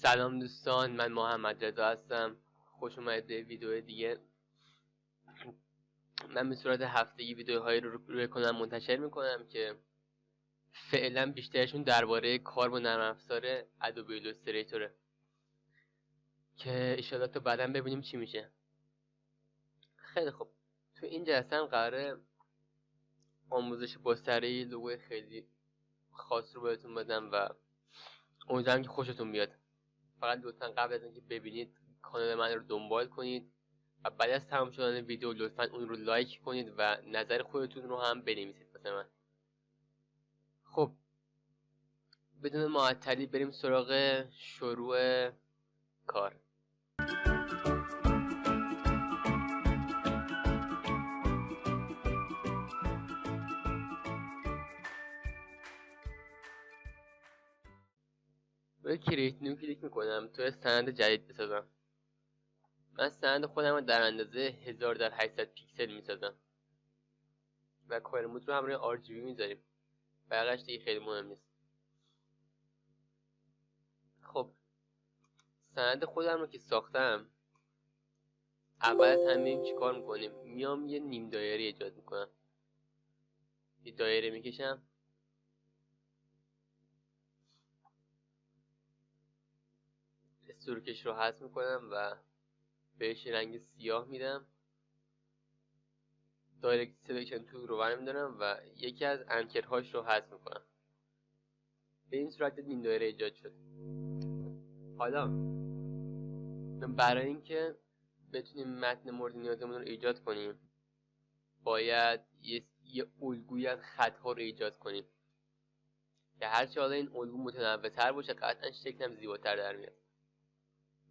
سلام دوستان، من محمد رضا هستم. خوش اومدید به ویدیو دیگه. من به صورت هفتگی ویدیوهایی رو روی کانال منتشر میکنم که فعلا بیشترشون درباره کار با نرم افزار ادوبی ایلوستریتوره که ایشالا تا بعدا ببینیم چی میشه. خیلی خوب، تو این جلسه هم قراره آموزش گستره‌ای لوگوی خیلی خاص رو بهتون بدم و امیدوارم که خوشتون بیاد. فقط لطفا قبل از اینکه ببینید کانال من رو دنبال کنید و بعد از تمام شدن ویدیو لطفا اون رو لایک کنید و نظر خودتون رو هم بنویسید واسه من. خب بدون معطلی بریم سراغ شروع کار. روی کرییت نیو کلیک میکنم تا سند جدید بسازم. من سند خودم رو در اندازه 1000x800 پیکسل میسازم و کلر مود رو هم روی RGB میذاریم. بقیه‌اش دیگه خیلی مهم نیست. خب سند خودم رو که ساختم، اول از همه چیکار میکنیم؟ میام یه نیم دایره ایجاد میکنم. یه دایره میکشم، استروکش رو حذف میکنم و بهش رنگ سیاه میدم. دایرکت سلکشن تول رو برمیدارم و یکی از انکرهاش رو حذف میکنم. به این صورت نیم دایره ایجاد شد. حالا برای اینکه بتونیم متن مورد نیازمون رو ایجاد کنیم، باید یه الگویی از خط‌ها رو ایجاد کنیم که هرچه حالا این الگو متنوع‌تر باشه قطعا شکلم زیباتر در میاد.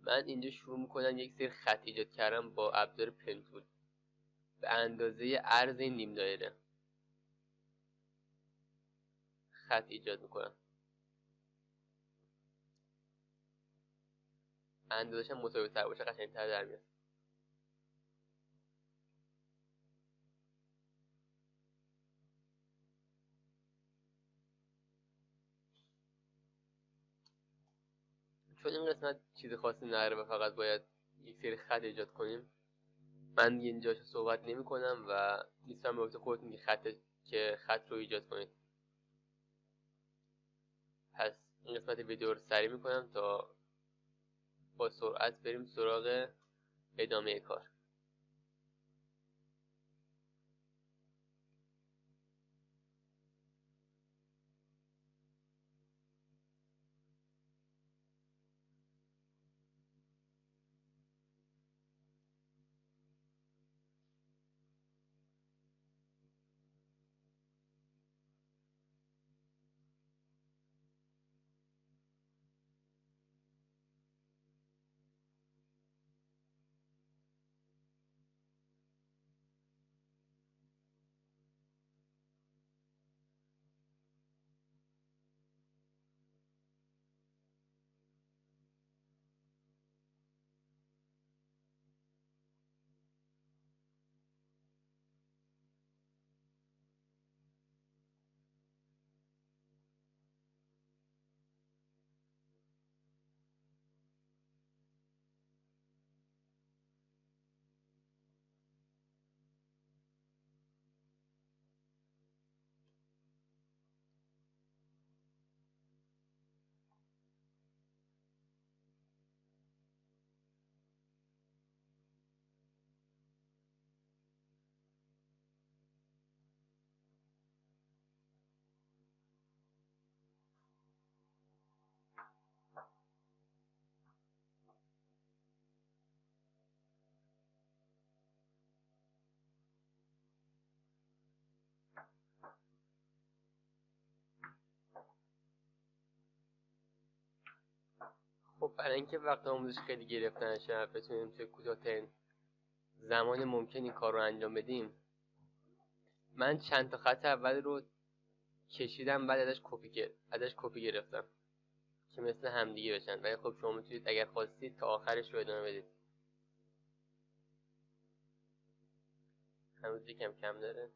من اینجا شروع میکنم یک سری خط ایجاد کردم با ابزار پن تول به اندازه عرض این نیم دایره. خط ایجاد میکنم، اندازه‌ش هم مساوی‌تر باشه قشنگ‌تر در میاد. چون این قسمت چیز خاصی نداره و فقط باید یک سری خط ایجاد کنیم، من اینجاشو صحبت نمی کنم و نیستم به وقت خودتون که خط رو ایجاد کنید. پس این قسمت ویدیو رو سریع میکنم تا با سرعت بریم سراغ ادامه کار. خب برای اینکه وقت آموزش خیلی گرفته نشه، بتونیم توی کوتاه‌ترین زمان ممکن این کار رو انجام بدیم، من چند تا خط اول رو کشیدم، بعد ازش کپی گرفتم که مثل همدیگه بشن. ولی خب شما میتونید اگر خواستید تا آخرش رو ادامه بدید. هنوز یکم کم داره.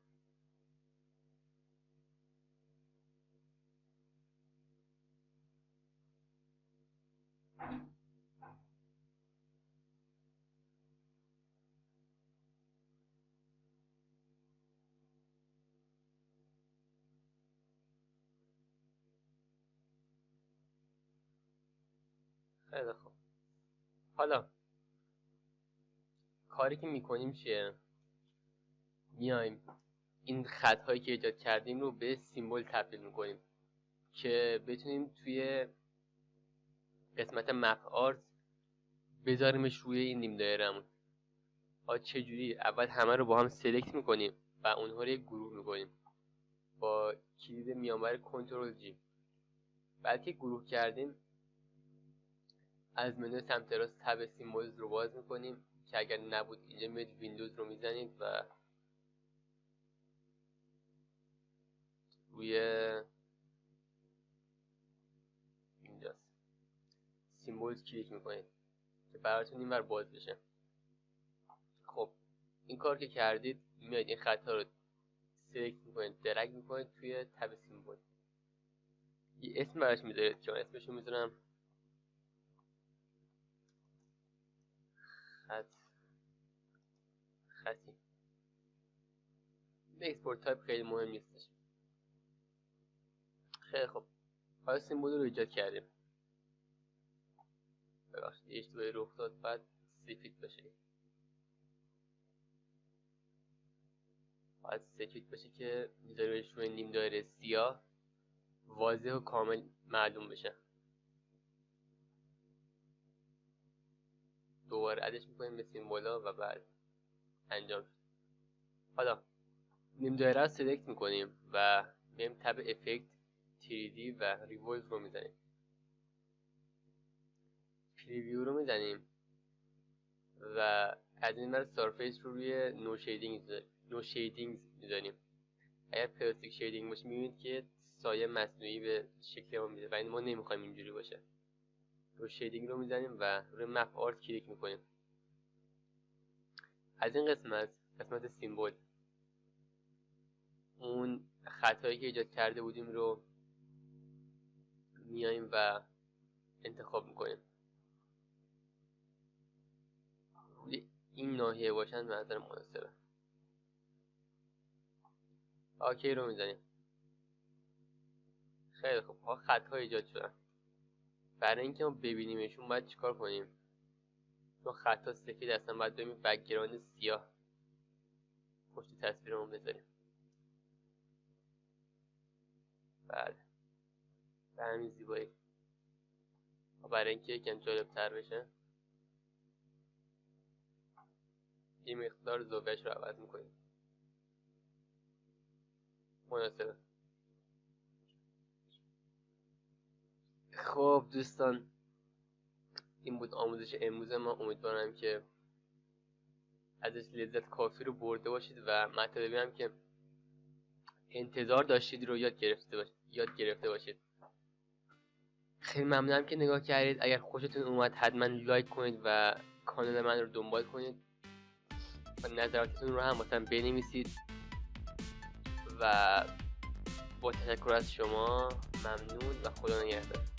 خیلی خوب. حالا کاری که میکنیم چیه؟ میایم این خط هایی که ایجاد کردیم رو به سیمبل تبدیل میکنیم که بتونیم توی قسمت مپ آرت بذاریمش روی این نیم دایره‌مون. چجوری؟ اول همه رو با هم سلکت میکنیم و اونها رو گروه میکنیم با کلید میانبر کنترل جی. بعد که گروه کردیم از منوی سمت راست تب سیمبلز رو باز میکنیم که اگر نبود اینجا میاد ویندوز رو میزنید و روی اینجاست سیمبلز کلیک میکنید که براتون اینور باز بشه. خب این کار که کردید میاد این خطا رو سلکت میکنید، درگ میکنید توی تب سیمبل، یه اسم براش میذارید که من اسمشو میذارم خطی. اکسپورت تایپ خیلی مهم نیستش. خیلی خب حالا سیمبل رو ایجاد کردیم. ببخشید اشتباهی رخ داد، بعد سفید بشه، باید سفید بشه که میذاریمش روی نیم دایره سیاه، واضح و کامل معلوم بشه. دوباره ادش میکنیم به سیمبولا و بعد انجام شد. حالا نیم دایره رو سلکت میکنیم و میایم تب افکت 3D و ریولو رو میزنیم، پریویو رو میزنیم و از این بعد سرفیس رو روی نو شیدینگ میذاریم. اگر پلاستیک شیدینگ باشه میبینید که سایه مصنوعی به شکل ما میده و این ما نمیخوایم اینجوری باشه. رو شیدینگ رو میزنیم و روی مپ آرت کلیک میکنیم. از این قسمت سیمبل اون خطایی که ایجاد کرده بودیم رو میایم و انتخاب میکنیم. این ناحیه باشن به نظر مناسبه. اوکی رو میزنیم. خیلی خوب، خط‌ها ایجاد شدن. برای اینکه ما ببینیمشون باید چیکار کنیم؟ چون خط‌ها سفید هستن باید بریم بک‌گراند سیاه پشت تصویرمون بذاریم. بله به همین زیبایی. برای اینکه یکم جالب‌تر بشه این مقدار زاویه‌اش رو عوض می‌کنیم. مناسبه. خب دوستان، این بود آموزش امروز ما. امیدوارم که ازش لذت کافی رو برده باشید و مطالبی هم که انتظار داشتید رو یاد گرفته باشید. خیلی ممنونم که نگاه کردید. اگر خوشتون اومد حتما لایک کنید و کانال من رو دنبال کنید و نظراتتون رو هم مثلا بنویسید و با تشکر از شما ممنون و خدا نگهدار.